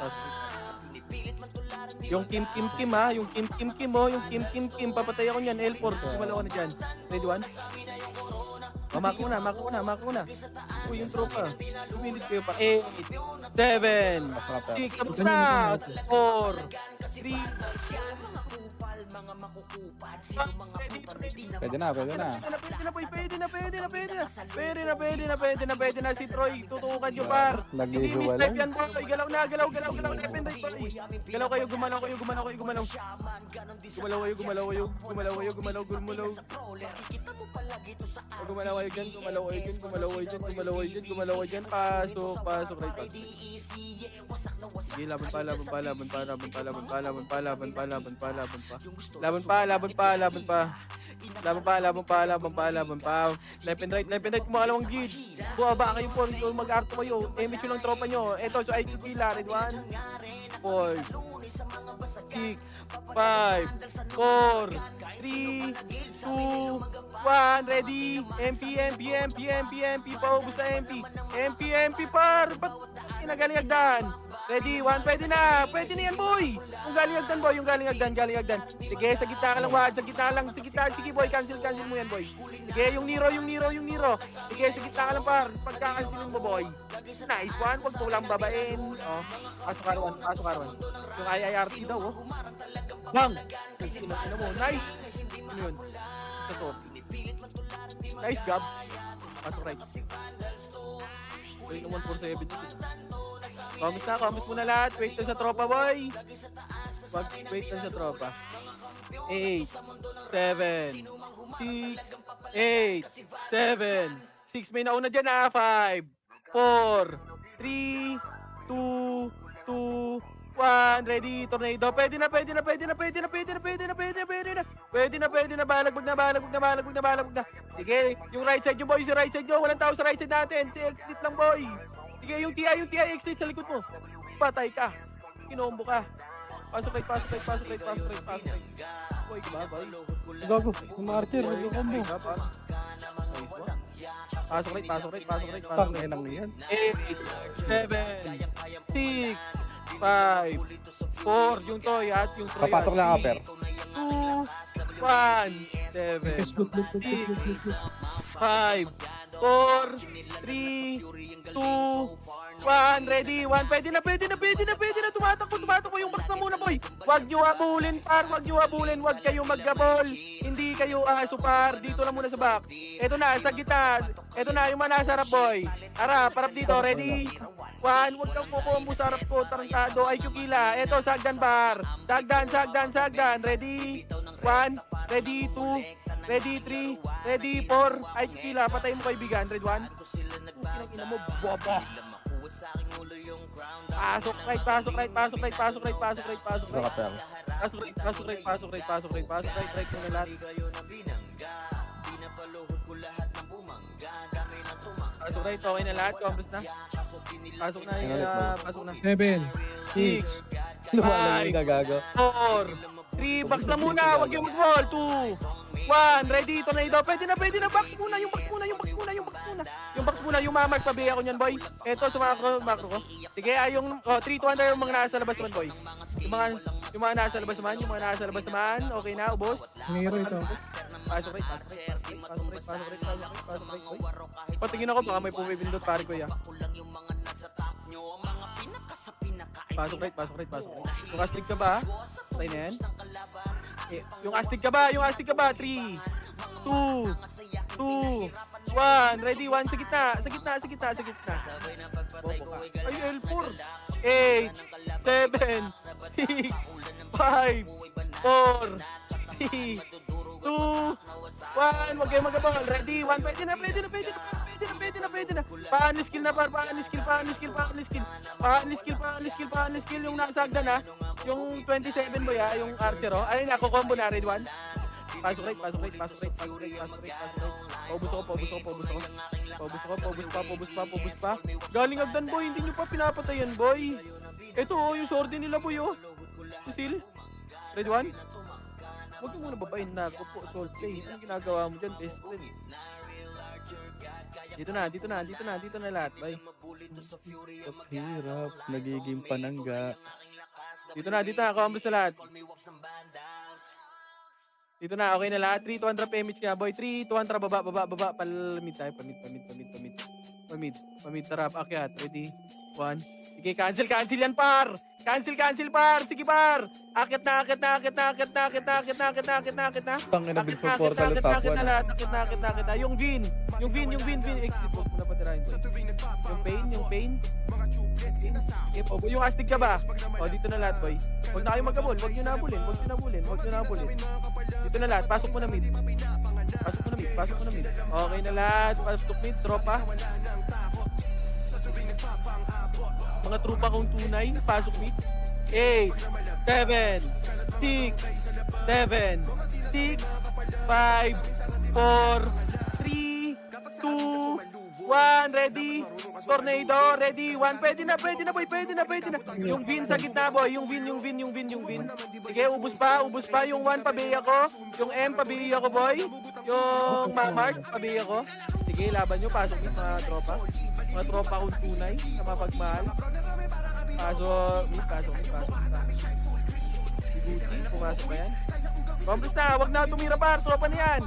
Yung Kim ha. Yung Kim. Papatay ako niyan. L4. Kumalaw ka na dyan. Ready, 1? Mako na. Uy, yung tropa. Lumilit kayo pa. 8, 7, 6, tapos na. 4, 3, Pwede na. Pwede na si Troy. Tutukan nyo, par. Hindi Nag-iiwalay. step yan, boy. Galaw na. Left and right, boy. Galaw kayo, gumalaw. Gumalaw kayo dyan. Pasok right back. Sige, laban pa. Left and right, kumakalawang gid. Buwaba kayo po, mag-arto kayo. Image yung tropa nyo. Eto, so IQ pila, red 1, 4, 6, 5, 4, 3, 2, 1, ready. MP, paubos na MP, par. Ba't kinagaling agdan? Ready, 1, pwede na yan, boy. Yung galing agdan. Sige, sa gitna ka lang, wad. Sa gitna. Sige, boy, cancel mo yan, boy. Sige, yung Nero. Sige, sa gitna ka lang, par. Pagka-cancelin mo, boy. Nice one, wag mo lang babain. Oh, pasok Arwan. Yung IIRT daw, oh. Bang! Ina mo, nice. Ano yun? Ito. Nice, Gab. Pasok right. Wait naman 4-7. Comment muna lahat. Wait lang sa tropa, boy. Wait lang sa tropa. 8, 7, 6, 8, 7, 6. May nauna dyan na. 5, 4, 3, 2, 2, 1. Ready, tornado. Pwede na. Balagbag na. Balagbag na. Sige, yung right side yung boys, yung right side nyo. Walang tao sa right side natin. Si exit lang boy. Sige, yung TI exit sa likod mo. Patay ka. Kinombo ka. Pasok right. Boy, ba, boy? Gago, yung Archer, mag-combo. Pasok right. Tangin lang yan. 8, 7, 6, 5, 4, yung Toy at yung Troy. Papasok na upper. 2, 1, 7, 6, 5, 4, 3, 2, 1, ready, 1, pwede na, tumatakbo yung box na muna boy. Huwag nyo habulin par, huwag kayo maggabol, hindi kayo par, dito lang muna sa box. Eto na, sa gitna, eto na yung manasarap boy. Harap dito, ready, 1, huwag kang kukumbo sa harap ko, tarantado, IQ kila. Eto, sagdan bar, sagdan, ready, 1, ready, 2, ready, 3, ready, 4, IQ kila, patay mo kaibigan, ready, 1, kinakina mo, bobo. Pasok right, right muna lahat. Pasok right, okay na lahat, compres na. Pasok na. 7, 6, Lumalang yung gagago. 4, 3, box na muna, wag yung mag-roll. 2, 1, ready, tornado. Pwede na, box muna, yung box muna, yung mamark, pabiya ko niyan, boy. Eto, sa macro ko. Sige, yung 3, 200 yung mga nasa labas naman, boy. Yung mga nasa labas naman, okay na, ubos. Miro ito. Pasok right, boy. Patingin ako, baka may pumipindot, pare ko, ya. Pasok right. Yung astig ka ba? Patay na yan. Yung astig ka ba? 3, 2, 1, ready, 1, sa gitna. Bobo ka. Ay, L4. 8, 7, 6, 5, 4, 3, 2, 1, wag kayo magabang. Ready, 1, pwede na. Paano skill na par, paano skill yung nasagda na. Yung 27 boy yung Archer ayun ako combo na, ready, 1. Pasok right. Paubos pa. Galing agdan boy, hindi nyo pa pinapatayan boy. Ito yung sword nila boy Susil. Ready, 1. Huwag mo muna babayin na ako po, soul play. Anong ginagawa mo dyan, best friend? Dito na lahat, bay. Hirap, nagiging panangga. Dito na, combos na lahat. Dito na, okay na lahat. 3, 200 PMH ka, boy. 3, 200, baba. Palamid tayo, pamid. Tarap, akyat. Ready? 1. Sige, cancel yan, par. Cancel, par. Sige, par. Akit na. Tangin na big portal at top 1. Akit na. Yung Vin. Exit, huwag mo na patirahin. Yung pain. Yung astig ka ba? Dito na lahat, boy. Huwag na kayo magabol. Huwag nyo na abulin. Dito na lahat. Pasok mo na mid. Okay na lahat. Pasok mid. Tropa. Mga trupa kong tunay, pasok mid. 8, 7, 6, 5, 4, 3, 2, 1, ready. Tornado, ready. 1, pwede na, boy. Yung Vin sa gitna, boy. Yung Vin. Sige, ubus pa. Yung 1, pabiya ko. Yung M, pabiya ko, boy. Yung Mark, pabiya ko. Sige, laban nyo. Pasok mid, mga tropa. Mga tropa kong tunay na mapagmahal. Pasok. Si Gucci, pumasok ba yan? Kompres na, wag na tumira par. Tropa na yan.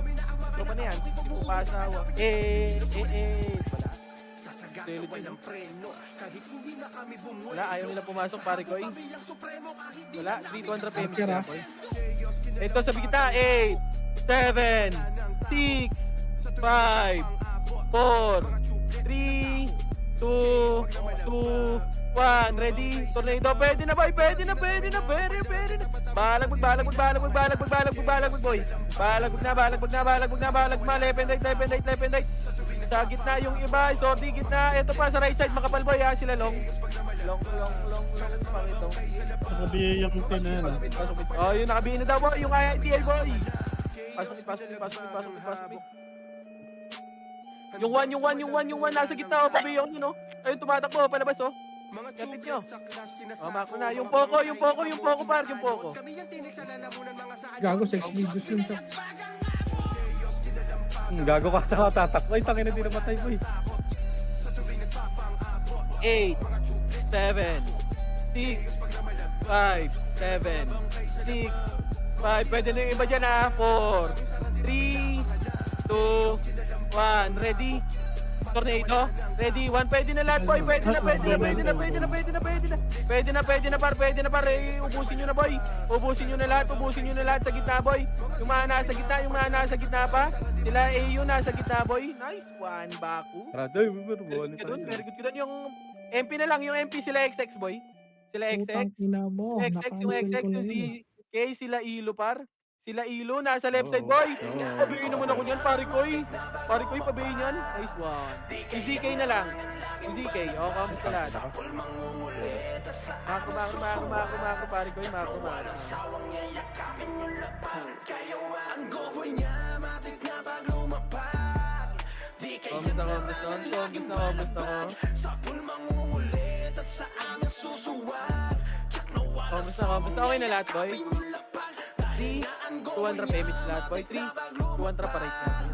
Hindi mo pasawa. Wala, ayaw nila pumasok, pare ko. Wala, 300 PMs na, boy. Ito sa bigita. 8, 7, 6, 5, 4, 3, 2, 1, ready, tornado, pwede na boy, pwede na, very na. Balag, boy. Balag, left and right. Sa gitna yung iba, sorry, gitna. Ito pa sa right side, makapal boy ha, sila long. Long, pakito. Nakabi yung tin na yan. Oh, yung nakabihin na daw boy, yung IITL boy. Pasok. Yung one, nasa gitna, oh, pabiyong yun, oh. Ayun, tumatakbo, palabas, oh. Kapit nyo. Mako na. Yung Poco, par, yung Poco. Gago, sex videos yun sa... Gago ka sa tatakbo. Ay, tangin na di namatay boy. 8, 7, 6, 5, 7, 6, 5. Pwede na yung iba dyan, ha. 4, 3, 2, 1. Ready? Tornado. Ready? 1. Pwede na lahat, boy. Pwede na, par. Pwede na, par. Eh, ubusin nyo na, boy. Ubusin nyo na lahat sa gitna, boy. Yung mga nasa gitna pa. Sila AU nasa gitna, boy. Nice one, Baku. Radoy, Very good ka dun. Yung MP na lang, yung MP sila XX, boy. Sila Putang XX. ina mo. Yung XX, yung ZK, sila Ilo, par. Sila Ilo, nasa left side, boy. Pabihin naman ako niyan, pare koy. Pabihin yan. Nice one. Yung ZK na lang. Yung ZK. O, kamusta lahat? Mako, pare koy. Mako. Kamusta? Okay na lahat, boy? 3, 200 payments lahat, boy. 3, 200 pa right na.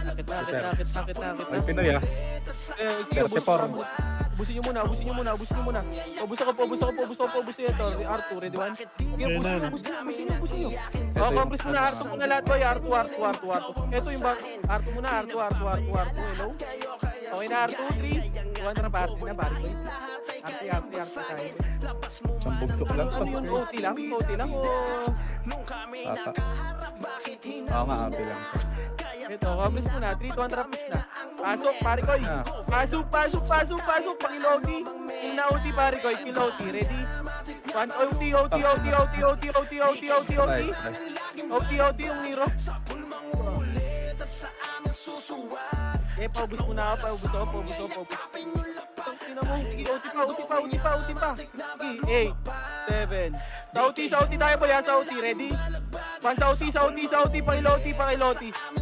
Nakit na. Ay, Pinoy ah. Sige, ubusin nyo muna. Ubus ito. R2, ready 1? Sige, ubusin nyo. Compress muna, R2 muna lahat, boy. R2. Ito yung R2 muna, R2. Hello? Okay na, R2, 3, 200 pa, R2 na, pare ko. RT tayo. Sambugsok lang. Ano yun, OT lang o? Tata. Oo nga, happy lang. Ito, compress muna, 3, 200 piece na. Pasok, pare ko. Pasok. Pakilogi. Kill na OT, pare ko. Kill OT, ready? 1, OT. OT yung Nero. Eh, paubos muna ako. Paubos. Tingnan mo, sige, OT pa. Sige, 8, 7. Sa OT tayo ba yan? Sa OT, ready? 1 sa OT, pakiloti.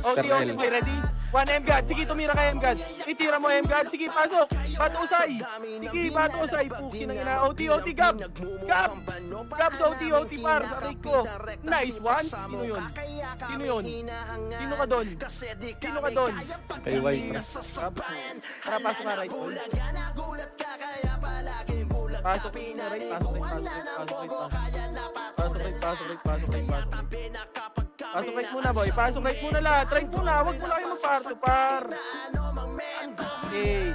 OT, boy, ready? 1 MGAD, sige, tumira kay MGAD. Itira mo MGAD, sige, pasok. Bato usay. Puki ng ina. OT, gab sa OT, par. Aray ko. Nice one. Sino yun? Sino ka doon? Kay White. Gab. Tara, pasok na right. Pasok na right. Pasok right muna, boy. Pasok right muna lahat. Right muna. Huwag muna kayo magparto, par. 8,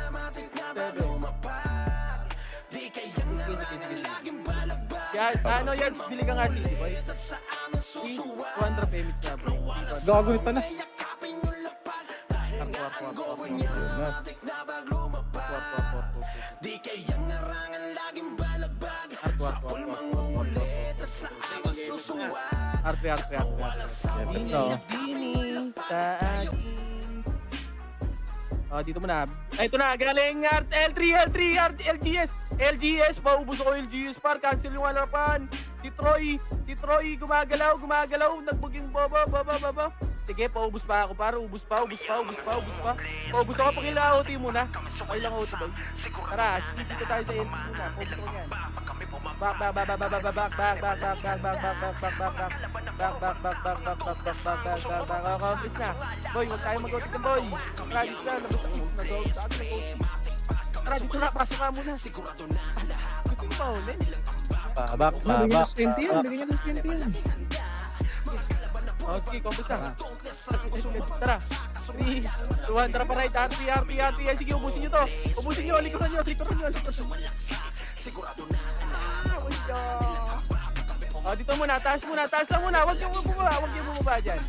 7. Yan. Bili ka nga city, boy. 200 payments na, boy. Gago nito na. Bini sa akin. Dito muna. Ito na, galing L3, LGS, paubos ako LGS, par, cancel yung harapan. Si Troy, gumagalaw, nagbuging baba. Sige, paubos pa ako, par, ubos pa. Paubos ako, pakila-OT muna. Okay lang OT, boy. Tara, dito tayo sa LG muna, paubos ko yan. Back. Accomplish na. Boy, huwag tayo mag-OT ka, boy. Tara, dito na, Tara, dito na, pasok ka muna. Ito yung paulit. Back. Bigyan niya ng 20 yan. Okay, accomplish na. Tara. 3, 200 pa right, RP. Sige, ubusin nyo to. Likuran nyo. Dito muna, taas lang muna. Huwag niyo bumaba dyan.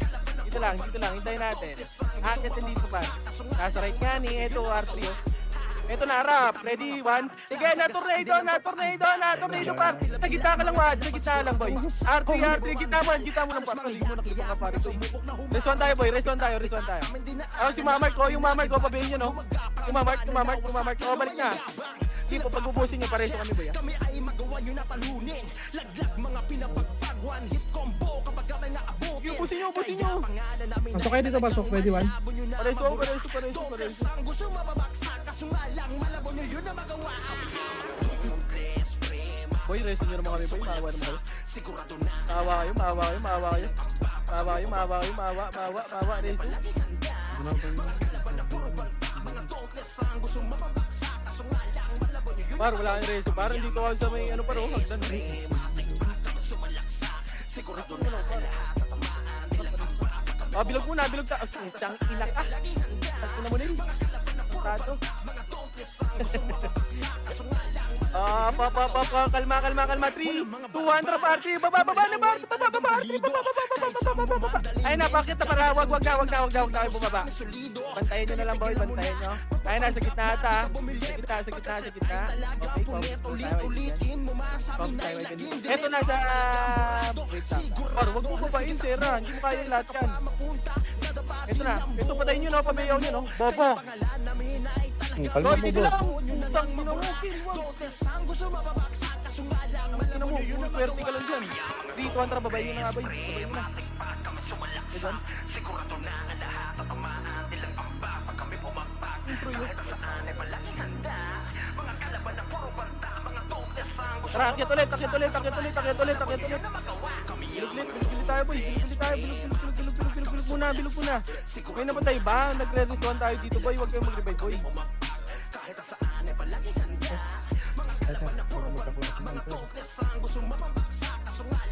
Dito lang, hintayin natin. Akit din dito pa. Nasa right nga ni, ito R3. Ito na, harap. Ready? 1. Sige, na-tornado, par. Sa gitna ka lang, Wad. Sa gitna lang, boy. R3, gitna mo lang, par. Hindi mo naklibang ka, par. Reswan tayo, boy. Reswan tayo. Oh, si Mamark, yung Mamark, pabayin nyo, no? Yung Mamark. Oh, balik na. Hindi po, pag-ubusin nyo, pareso kami, boy. Kami ay magawa nyo na talunin. Laglag mga pinapagpag, one hit combo kapag kami nga abutin. Ubusin nyo. Pasok kayo dito, pasok. Pwede, Juan. Pareso. Ang gusto mababaksak, kaso nga lang malabo nyo yun na magawa. Boy, resto nyo naman kami, boy. Maawa naman kayo. Sigurado na Maawa kayo. Resto. Par, wala kang resto. Par, hindi ko sa may ano pa ro, hagdan. Ah, bilog ta. Tang ina ka. Ano mo din? Tato. Kalma. 3, 2, 1, party. Baba na, bar. Baba. Ay, napakit na para. Wag na kayo bumaba. Bantayan nyo na lang, boy. Bantayan nyo. Ay, nasa gitna ata. Sa gitna. Okay, pump tayo. Eto na sa... Wait lang. Par, wag mo babain, Sera. Hindi mo kaya yung lahat yan. Ito na. Ito, patayin nyo, no? Pabayaw nyo, no? Bobo. Kalma mo, Dito boss. lang. Yung tang minamukil. Ang mo, vertical lang dyan. 3, 2, 1, babayin na nga, boy. Babayin na. Diyan. Intro yun. Tara, akyat ulit. Bilog tayo, boy. Bilog muna. May napatay ba? Nagre-respawn tayo dito, boy. Huwag kayong mag-revive, boy.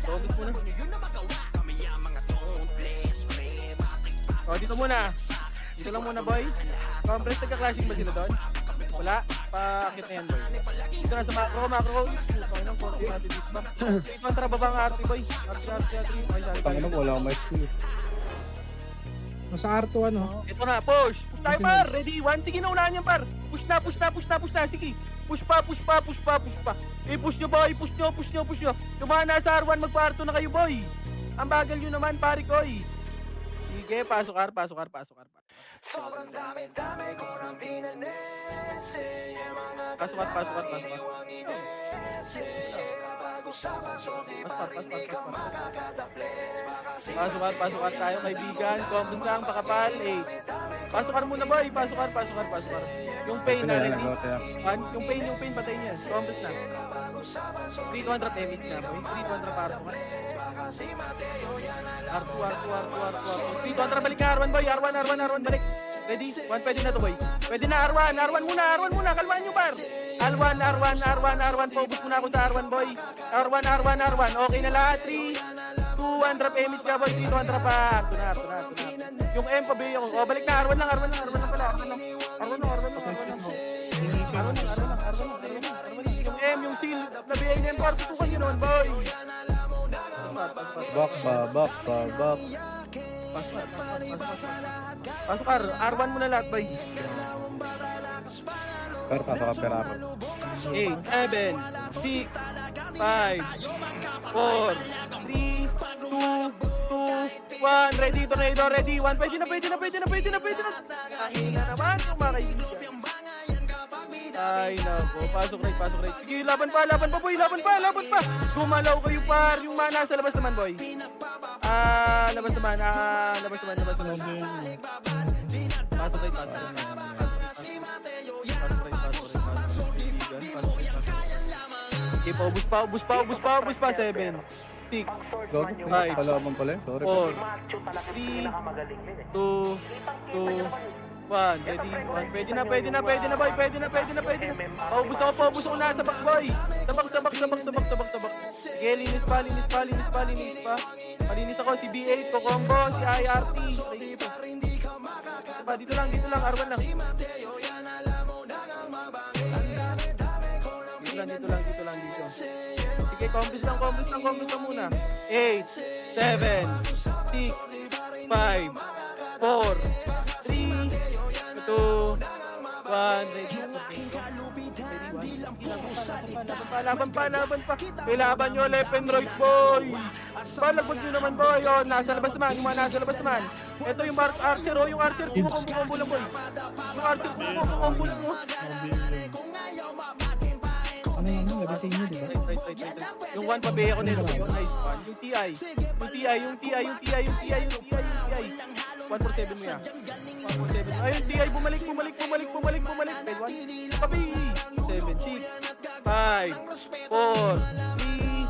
Tobis muna. Dito muna. Dito lang muna, boy. Compress, nagka-clashing ba sila doon? Wala. Paakit na yan, boy. Dito na sa macro. Okay nang konti natin dito ba? Kontra babang RT, boy. RT. Ay, sorry. Panginoon, wala akong mic skill. Nasa R2, ano? Ito na, push tayo, par. Ready, 1. Sige, naunahan yan, par. Push na. Sige. Push pa. I-push nyo, boy. Push nyo. Tumahan na sa R1, magpa-R2 na kayo, boy. Ang bagal nyo naman, pare ko, eh. Sige, pasok R. Sobrang dami ko ng pinanese. Pasok R. Pasok R tayo, kaibigan. Combos lang, pakapal, eh. Pasok R muna, boy. Pasok R. Yung pain na, ready? Yung pain, patayin yan. Combos na. 3, 200 damage na, boy. 3, 200 para ko. R2. 3, 200 balik ka, R1, boy. R1, balik. Ready? 1, pwede na to, boy. Pwede na, R1 muna. Kalmaan nyo, par. R1. Focus muna ako sa R1, boy. R1. Okay na lahat. 3, 2, 1, drop damage ka, boy. 3, 200 pa. R2 na. Yung M, pabayo ako. O, balik na, R1 lang pala. R1 lang. Yung M, yung seal, nabiyayin na yan, par. Tutukan nyo naman, boy. Back. Pasok R1 muna lahat, boy. Pero pasok ka peraro. 8, 7, 6, 5, 4, 3, 2, 1. Ready, tornado, ready. 1, pwede na. Ahina naman yung mga kaibigan. Ay, nako. Pasok right. Sige, laban pa, boy. Laban pa. Gumalaw kayo, par. Yung mana sa labas naman, boy. Labas naman. Pasok right. Okay, ubus pa. 7, 6, Gago, Five. kalaban pala. Sorry. 4, Macho talaga 3, pinakamagaling yun eh. 2, 1. Ready? 1. Pwede na, boy. Pwede na. Paubos ako na. Sabak, boy. Sabak. Sige, linis pa. Malinis ako. Si B8 ko combo. Si IRT. Dito lang. R1 lang. Dito lang. Sige, combos lang muna. 8, 7, 6, 5, 4, 3, 2, 1, ready. Laban pa. Kailaban nyo, left and right, boy. Palagod nyo naman, boy. O, nasa labas naman, yung mga nasa labas naman. Ito yung Archer, oh, yung Archer, kumukombo lang, boy. Yung Archer, kumukombo lang, oh. Ano yan, labitin nyo, di ba? Right. Yung one pabe ako nito, yung nice one. Yung TI. 147 mo yan. 147. Ayun, TI, bumalik. Bed one. Pabe. 7, 6, 5, 4, 3,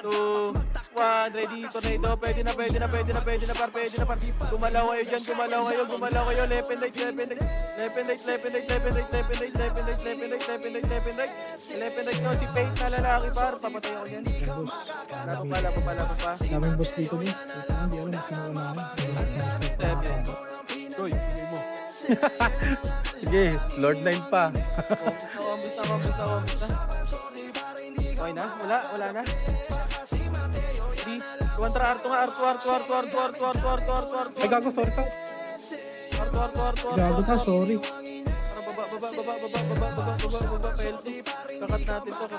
2, 1. Ready, tornado. Pwede na, par. Gumalaw kayo dyan, gumalaw kayo. Left and right. Left and right no, si Faith na lalaki, par. Papatay ako yan. Laban pa. Daming boss dito, eh. Hindi alam kung sino unahin. 7. Goy, pili mo. Sige, Lord 9 pa. Kamusta. Okay na? Wala na? Di, tuwantra, Arto. Ay, gago, sorry ka. Gago ka, sorry. Baba, pelto. Kakat natin to.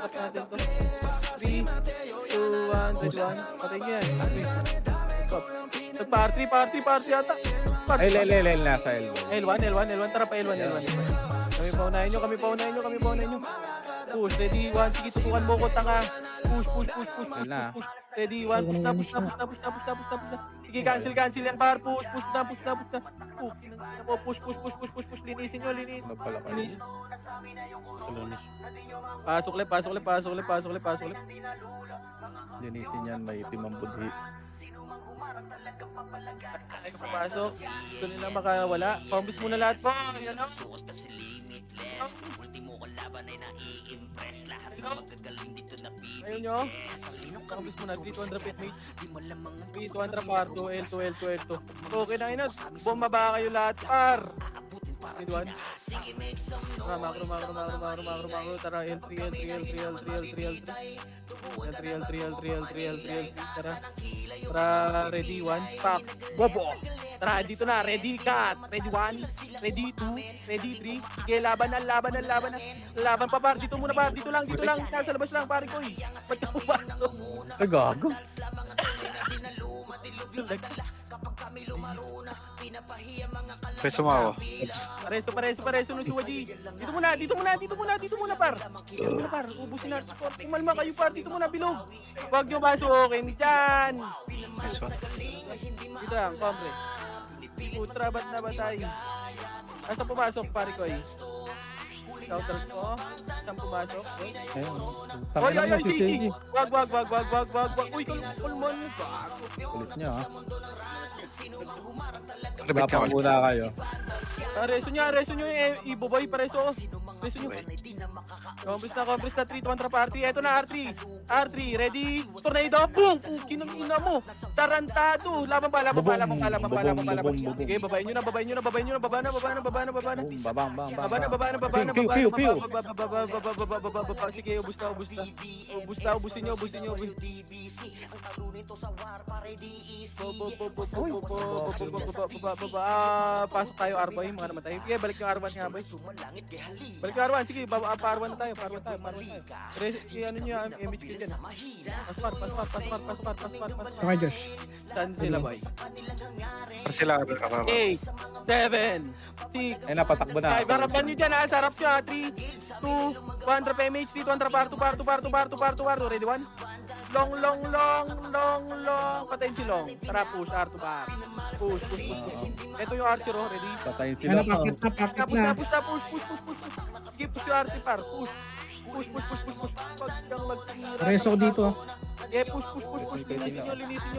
3, 2, 1, ready, 1. Patay niya yan. Nag-party yata. Ay, lel, nasa elbow. L1. Tara pa L1. Kami paunahin nyo. Push, ready, 1. Sige, tutukan mo ko, tanga. Push. Ready, 1. Push na. Sige, cancel yan, par. Push na. Push. Linisin nyo. Ano pala kayo? Linisin. Pasok ulit. Linisin yan, may itim ang budhi. Ay, papasok. Gusto nila makawala. Combis muna lahat po. Yan o. Ayun nyo. Combis muna. 3-200 pit mate. 3-200 par. 2 L2. Okay na inat. Bumaba kayo lahat par. Midwan. Macro. Tara, L3. Tara, ready, 1. Pack. Bobo. Tara, dito na. Ready, cut. Ready, 1. Ready, 2. Ready, 3. Sige, laban na. Laban pa, par. Dito muna, par. Dito lang. Nasa labas lang, pare ko. Ba't ka pumasok? Ay, gago. Peso mo ako. Pareso no si Waji. Dito muna par. Ubusin na. Kumalma kayo par, dito muna bilog. Huwag nyo basukin dyan. Nice one. Dito lang, kombre. Putra, ba't na ba tayo? Asa pumasok, pare ko eh? Counter ko. Saan pumasok? Ayun. Tangin mo si sige. Seiji. Wag. Uy, kulmon. Kulit nyo, ha? Repeat ka Dapat ulit. muna kayo. Reso nyo yung iboboy, pareso. Reso nyo. Compres na 3-2 party. Eto na, R3, ready? Tornado, boom! Kinang ina mo. Tarantado. Laban pa. Sige, babayin nyo na. Baba na. Boom, babang. Baba na. Pew. Sige, ubusin nyo. Pasok tayo, R1, mga naman tayo. Sige, balik yung R1 nga, boy. Balik yung R1, sige, pa-R1 na tayo. Ano nyo, image ko dyan. Pasok. Okay, Josh. Saan sila, boy? Para sila 8, 7, 6, Ay, napatakbo na. 5. Harapan nyo dyan, ha? Sarap nyo, ha? 3, 2, 1, drop MH, 200 parto. Ready, 1? Long. Patayin si Long. Tara, push, R2 bar. Push. Ito yung Archer, oh, ready? Patayin sila. Ano, pakit na. Push. Sige, push yung Archer par. Push. Pag siyang magtira. Pareso ko dito, ah. Yeah, push.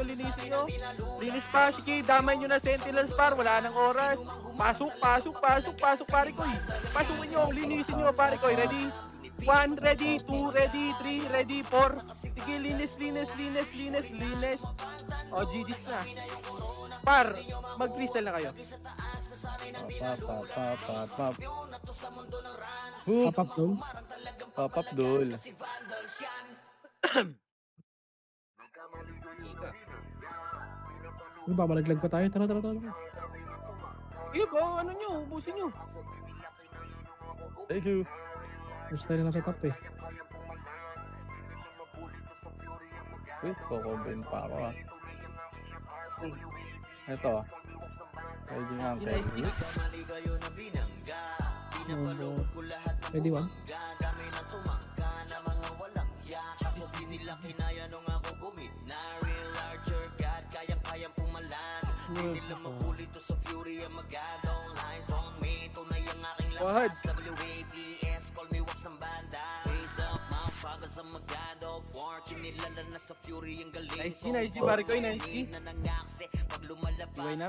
Linisin nyo. Linis pa, sige, damay nyo na Sentinels par. Wala nang oras. Pasok, pare ko. Pasukin nyo, linisin nyo, pare ko. Ready? 1, ready, 2, ready, 3, ready, 4. Sige, linis. O, GG's na. Par, mag-freestyle na kayo. Pap. Papap doon. Papap dul. Uy, babalaglag pa tayo. Tara. Sige, ano nyo, ubusin nyo. Thank you. First tayo na sa top eh. Uy, kukumbin pa ako ah. Ito ah. Pwede nga ang pwede. Pwede one. Wahad. Nice G, pare ko, nice G. Piway na.